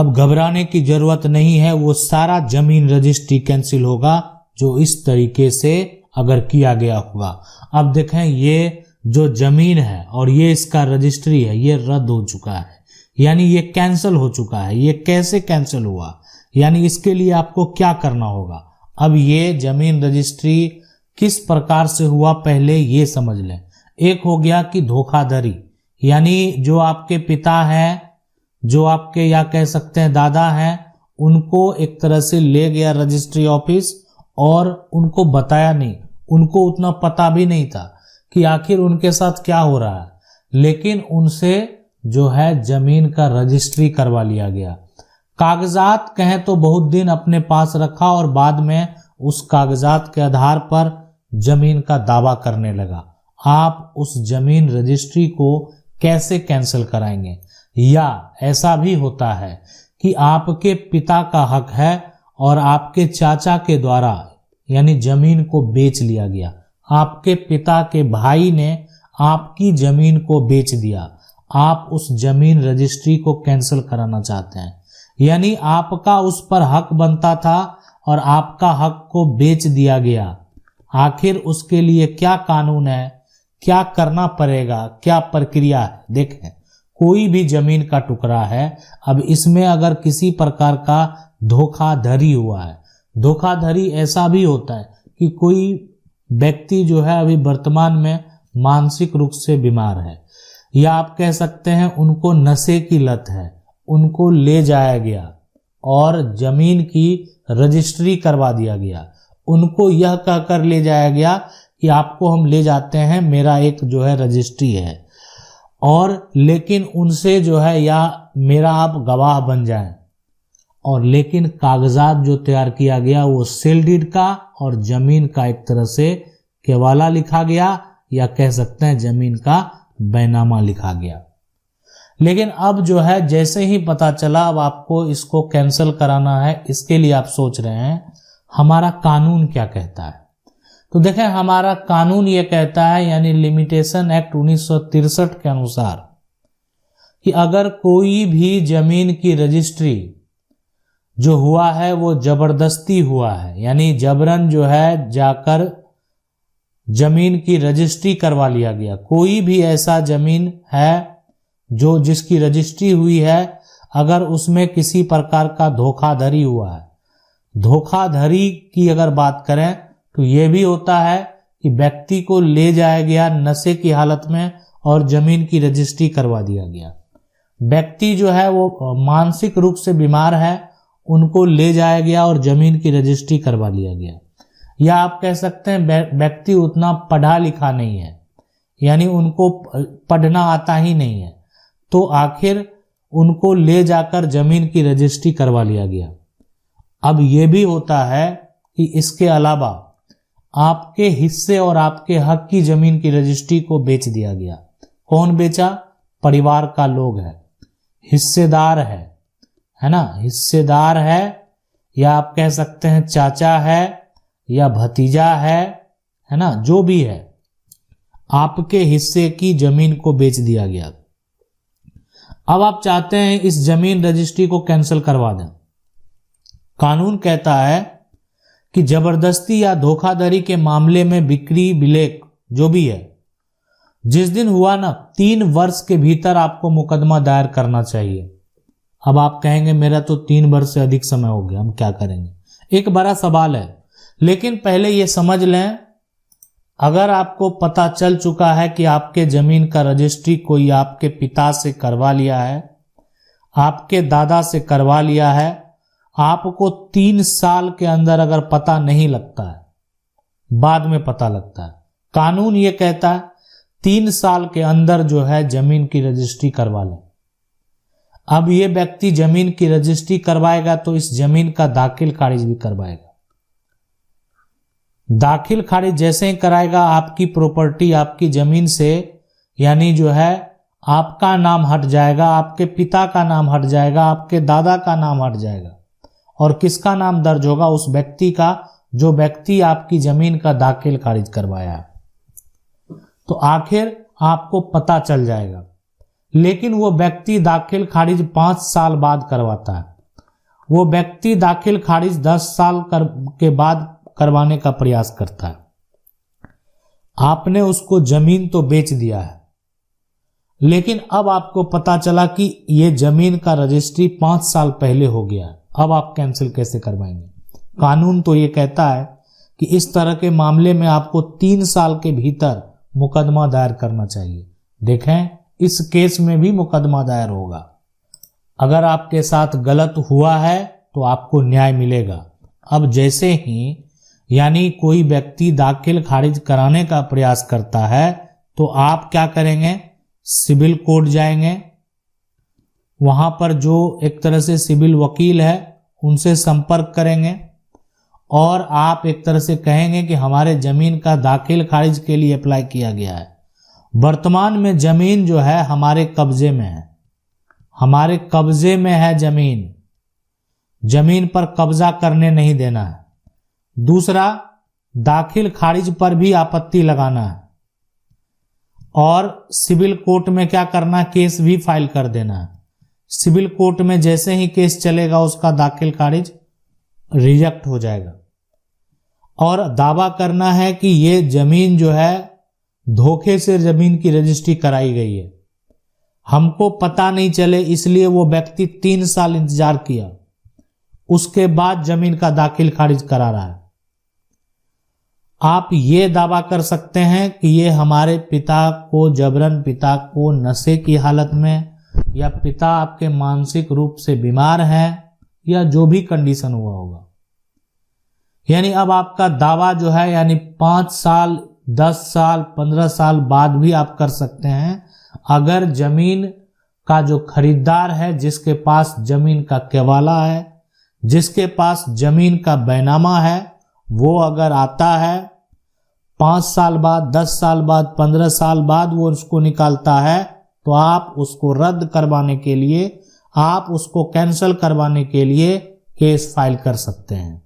अब घबराने की जरूरत नहीं है, वो सारा जमीन रजिस्ट्री कैंसिल होगा जो इस तरीके से अगर किया गया होगा। अब देखें ये जो जमीन है और ये इसका रजिस्ट्री है ये रद्द हो चुका है, यानी ये कैंसिल हो चुका है। ये कैसे कैंसिल हुआ, यानी इसके लिए आपको क्या करना होगा। अब ये जमीन रजिस्ट्री किस प्रकार से हुआ पहले ये समझ लें। एक हो गया कि धोखाधड़ी, यानी जो आपके पिता हैं, जो आपके या कह सकते हैं दादा हैं, उनको एक तरह से ले गया रजिस्ट्री ऑफिस और उनको बताया नहीं, उनको उतना पता भी नहीं था कि आखिर उनके साथ क्या हो रहा है, लेकिन उनसे जो है जमीन का रजिस्ट्री करवा लिया गया। कागजात कहें तो बहुत दिन अपने पास रखा और बाद में उस कागजात के आधार पर जमीन का दावा करने लगा। आप उस जमीन रजिस्ट्री को कैसे कैंसिल कराएंगे। या ऐसा भी होता है कि आपके पिता का हक है और आपके चाचा के द्वारा यानी जमीन को बेच लिया गया, आपके पिता के भाई ने आपकी जमीन को बेच दिया, आप उस जमीन रजिस्ट्री को कैंसिल कराना चाहते हैं, यानी आपका उस पर हक बनता था और आपका हक को बेच दिया गया। आखिर उसके लिए क्या कानून है, क्या करना पड़ेगा, क्या प्रक्रिया है। देखें कोई भी जमीन का टुकड़ा है, अब इसमें अगर किसी प्रकार का धोखाधड़ी हुआ है, धोखाधड़ी ऐसा भी होता है कि कोई व्यक्ति जो है अभी वर्तमान में मानसिक रूप से बीमार है, या आप कह सकते हैं उनको नशे की लत है, उनको ले जाया गया और जमीन की रजिस्ट्री करवा दिया गया। उनको यह कहकर ले जाया गया कि आपको हम ले जाते हैं, मेरा एक जो है रजिस्ट्री है, और लेकिन उनसे जो है या मेरा आप गवाह बन जाएं, और लेकिन कागजात जो तैयार किया गया वो सेल डीड का और जमीन का एक तरह से केवाला लिखा गया, या कह सकते हैं जमीन का बैनामा लिखा गया। लेकिन अब जो है जैसे ही पता चला अब आपको इसको कैंसिल कराना है, इसके लिए आप सोच रहे हैं हमारा कानून क्या कहता है। तो देखें हमारा कानून ये कहता है, यानी लिमिटेशन एक्ट 1963 के अनुसार, कि अगर कोई भी जमीन की रजिस्ट्री जो हुआ है वो जबरदस्ती हुआ है, यानी जबरन जो है जाकर जमीन की रजिस्ट्री करवा लिया गया, कोई भी ऐसा जमीन है जो जिसकी रजिस्ट्री हुई है, अगर उसमें किसी प्रकार का धोखाधड़ी हुआ है। धोखाधड़ी की अगर बात करें तो ये भी होता है कि व्यक्ति को ले जाया गया नशे की हालत में और जमीन की रजिस्ट्री करवा दिया गया। व्यक्ति जो है वो मानसिक रूप से बीमार है, उनको ले जाया गया और जमीन की रजिस्ट्री करवा लिया गया। या आप कह सकते हैं व्यक्ति उतना पढ़ा लिखा नहीं है, यानी उनको पढ़ना आता ही नहीं है, तो आखिर उनको ले जाकर जमीन की रजिस्ट्री करवा लिया गया। अब ये भी होता है कि इसके अलावा आपके हिस्से और आपके हक की जमीन की रजिस्ट्री को बेच दिया गया। कौन बेचा? परिवार का लोग है, हिस्सेदार है ना, हिस्सेदार है, या आप कह सकते हैं चाचा है या भतीजा है ना, जो भी है, आपके हिस्से की जमीन को बेच दिया गया। अब आप चाहते हैं इस जमीन रजिस्ट्री को कैंसिल करवा दें। कानून कहता है कि जबरदस्ती या धोखाधड़ी के मामले में बिक्री विलेख जो भी है, जिस दिन हुआ ना, 3 वर्ष के भीतर आपको मुकदमा दायर करना चाहिए। अब आप कहेंगे मेरा तो 3 वर्ष से अधिक समय हो गया, हम क्या करेंगे। एक बड़ा सवाल है, लेकिन पहले ये समझ लें, अगर आपको पता चल चुका है कि आपके जमीन का रजिस्ट्री कोई आपके पिता से करवा लिया है, आपके दादा से करवा लिया है, आपको 3 साल के अंदर अगर पता नहीं लगता है, बाद में पता लगता है, कानून ये कहता है 3 साल के अंदर जो है जमीन की रजिस्ट्री करवा लें। अब ये व्यक्ति जमीन की रजिस्ट्री करवाएगा तो इस जमीन का दाखिल खारिज भी करवाएगा। दाखिल खारिज जैसे ही कराएगा, आपकी प्रॉपर्टी आपकी जमीन से यानी जो है आपका नाम हट जाएगा, आपके पिता का नाम हट जाएगा, आपके दादा का नाम हट जाएगा, और किसका नाम दर्ज होगा? उस व्यक्ति का जो व्यक्ति आपकी जमीन का दाखिल खारिज करवाया है। तो आखिर आपको पता चल जाएगा लेकिन वो व्यक्ति दाखिल खारिज 5 साल बाद करवाता है, वो व्यक्ति दाखिल खारिज 10 साल के बाद करवाने का प्रयास करता है। आपने उसको जमीन तो बेच दिया है, लेकिन अब आपको पता चला कि ये जमीन का रजिस्ट्री 5 साल पहले हो गया है, अब आप कैंसिल कैसे करवाएंगे? कानून तो ये कहता है कि इस तरह के मामले में आपको 3 साल के भीतर मुकदमा दायर करना चाहिए। देखें, इस केस में भी मुकदमा दायर होगा। अगर आपके साथ गलत हुआ है तो आपको न्याय मिलेगा। अब जैसे ही यानी कोई व्यक्ति दाखिल खारिज कराने का प्रयास करता है तो आप क्या करेंगे? सिविल कोर्ट जाएंगे, वहां पर जो एक तरह से सिविल वकील है उनसे संपर्क करेंगे और आप एक तरह से कहेंगे कि हमारे जमीन का दाखिल खारिज के लिए अप्लाई किया गया है। वर्तमान में जमीन जो है हमारे कब्जे में है, हमारे कब्जे में है जमीन, जमीन पर कब्जा करने नहीं देना है। दूसरा, दाखिल खारिज पर भी आपत्ति लगाना है और सिविल कोर्ट में क्या करना, केस भी फाइल कर देना है। सिविल कोर्ट में जैसे ही केस चलेगा उसका दाखिल खारिज रिजेक्ट हो जाएगा और दावा करना है कि ये जमीन जो है धोखे से जमीन की रजिस्ट्री कराई गई है, हमको पता नहीं चले, इसलिए वो व्यक्ति 3 साल इंतजार किया, उसके बाद जमीन का दाखिल खारिज करा रहा है। आप ये दावा कर सकते हैं कि ये हमारे पिता को जबरन, पिता को नशे की हालत में, या पिता आपके मानसिक रूप से बीमार हैं, या जो भी कंडीशन हुआ होगा। यानी अब आपका दावा जो है यानी 5 साल, 10 साल, 15 साल बाद भी आप कर सकते हैं, अगर जमीन का जो खरीदार है, जिसके पास जमीन का केवाला है, जिसके पास जमीन का बैनामा है, वो अगर आता है 5 साल बाद, 10 साल बाद, 15 साल बाद वो उसको निकालता है, तो आप उसको रद्द करवाने के लिए, आप उसको कैंसिल करवाने के लिए केस फाइल कर सकते हैं।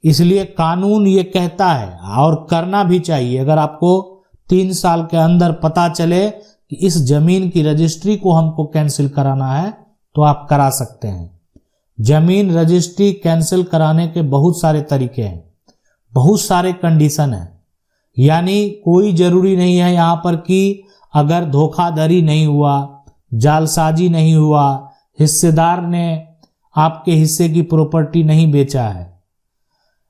इसलिए कानून ये कहता है और करना भी चाहिए, अगर आपको 3 साल के अंदर पता चले कि इस जमीन की रजिस्ट्री को हमको कैंसिल कराना है तो आप करा सकते हैं। जमीन रजिस्ट्री कैंसिल कराने के बहुत सारे तरीके हैं, बहुत सारे कंडीशन हैं। यानी कोई जरूरी नहीं है यहाँ पर कि अगर धोखाधड़ी नहीं हुआ, जालसाजी नहीं हुआ, हिस्सेदार ने आपके हिस्से की प्रॉपर्टी नहीं बेचा है,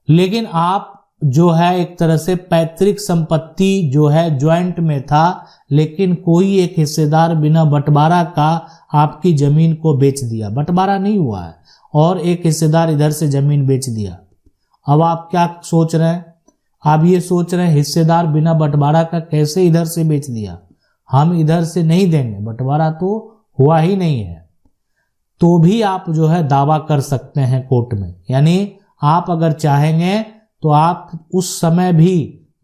लेकिन आप जो है एक तरह से पैतृक संपत्ति जो है ज्वाइंट में था, लेकिन कोई एक हिस्सेदार बिना बंटवारा का आपकी जमीन को बेच दिया, बंटवारा नहीं हुआ है और एक हिस्सेदार इधर से जमीन बेच दिया। अब आप क्या सोच रहे हैं? आप ये सोच रहे हैं हिस्सेदार बिना बंटवारा का कैसे इधर से बेच दिया, हम इधर से नहीं देंगे, बंटवारा तो हुआ ही नहीं है। तो भी आप जो है दावा कर सकते हैं कोर्ट में। यानी आप अगर चाहेंगे तो आप उस समय भी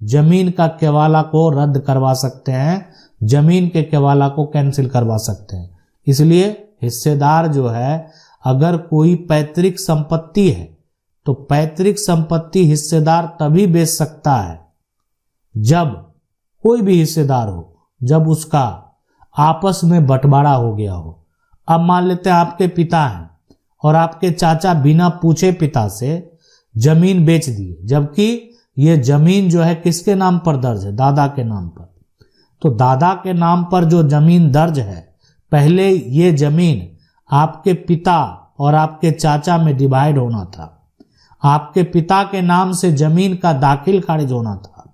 जमीन का केवाला को रद्द करवा सकते हैं, जमीन के केवाला को कैंसिल करवा सकते हैं। इसलिए हिस्सेदार जो है, अगर कोई पैतृक संपत्ति है तो पैतृक संपत्ति हिस्सेदार तभी बेच सकता है जब कोई भी हिस्सेदार हो, जब उसका आपस में बंटवारा हो गया हो। अब मान लेते हैं आपके पिता हैं और आपके चाचा बिना पूछे पिता से जमीन बेच दिए, जबकि ये जमीन जो है किसके नाम पर दर्ज है? दादा के नाम पर। तो दादा के नाम पर जो जमीन दर्ज है, पहले ये जमीन आपके पिता और आपके चाचा में डिवाइड होना था, आपके पिता के नाम से जमीन का दाखिल खारिज होना था,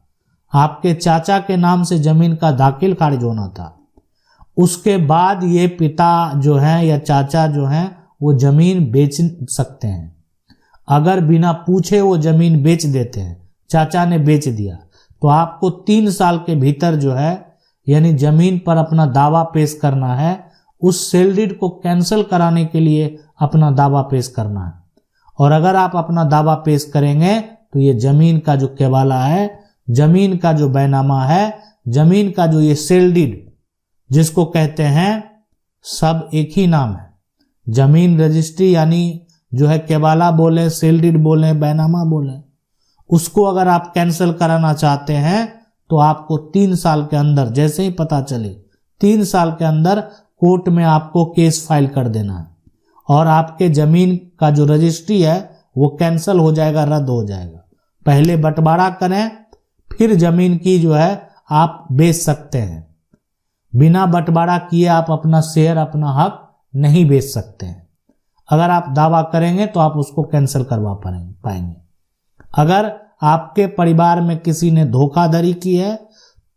आपके चाचा के नाम से जमीन का दाखिल खारिज होना था। उसके बाद ये पिता जो हैं या चाचा जो हैं वो जमीन बेच सकते हैं। अगर बिना पूछे वो जमीन बेच देते हैं, चाचा ने बेच दिया, तो आपको 3 साल के भीतर जो है यानी जमीन पर अपना दावा पेश करना है, उस सेल डीड को कैंसिल कराने के लिए अपना दावा पेश करना है। और अगर आप अपना दावा पेश करेंगे तो ये जमीन का जो केवाला है, जमीन का जो बैनामा है, जमीन का जो ये सेल डीड जिसको कहते हैं, सब एक ही नाम है। जमीन रजिस्ट्री यानी जो है केवाला बोले, सेल डीड बोले, बैनामा बोले, उसको अगर आप कैंसिल कराना चाहते हैं तो आपको 3 साल के अंदर, जैसे ही पता चले 3 साल के अंदर कोर्ट में आपको केस फाइल कर देना है और आपके जमीन का जो रजिस्ट्री है वो कैंसिल हो जाएगा, रद्द हो जाएगा। पहले बंटवारा करें, फिर जमीन की जो है आप बेच सकते हैं। बिना बंटवारा किए आप अपना शेयर, अपना हक नहीं बेच सकते हैं। अगर आप दावा करेंगे तो आप उसको कैंसिल करवा पाएंगे। अगर आपके परिवार में किसी ने धोखाधड़ी की है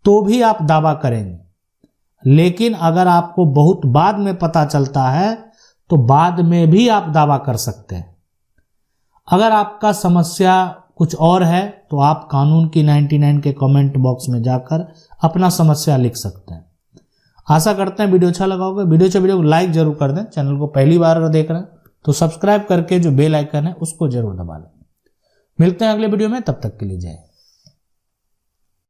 तो भी आप दावा करेंगे, लेकिन अगर आपको बहुत बाद में पता चलता है तो बाद में भी आप दावा कर सकते हैं। अगर आपका समस्या कुछ और है तो आप कानून की 99 के कमेंट बॉक्स में जाकर अपना समस्या लिख सकते हैं। आशा करते हैं वीडियो अच्छा लगा होगा। वीडियो को लाइक जरूर कर दें। चैनल को पहली बार अगर देख रहे हैं तो सब्सक्राइब करके जो बेल आइकन है उसको जरूर दबा लें। मिलते हैं अगले वीडियो में, तब तक के लिए जय।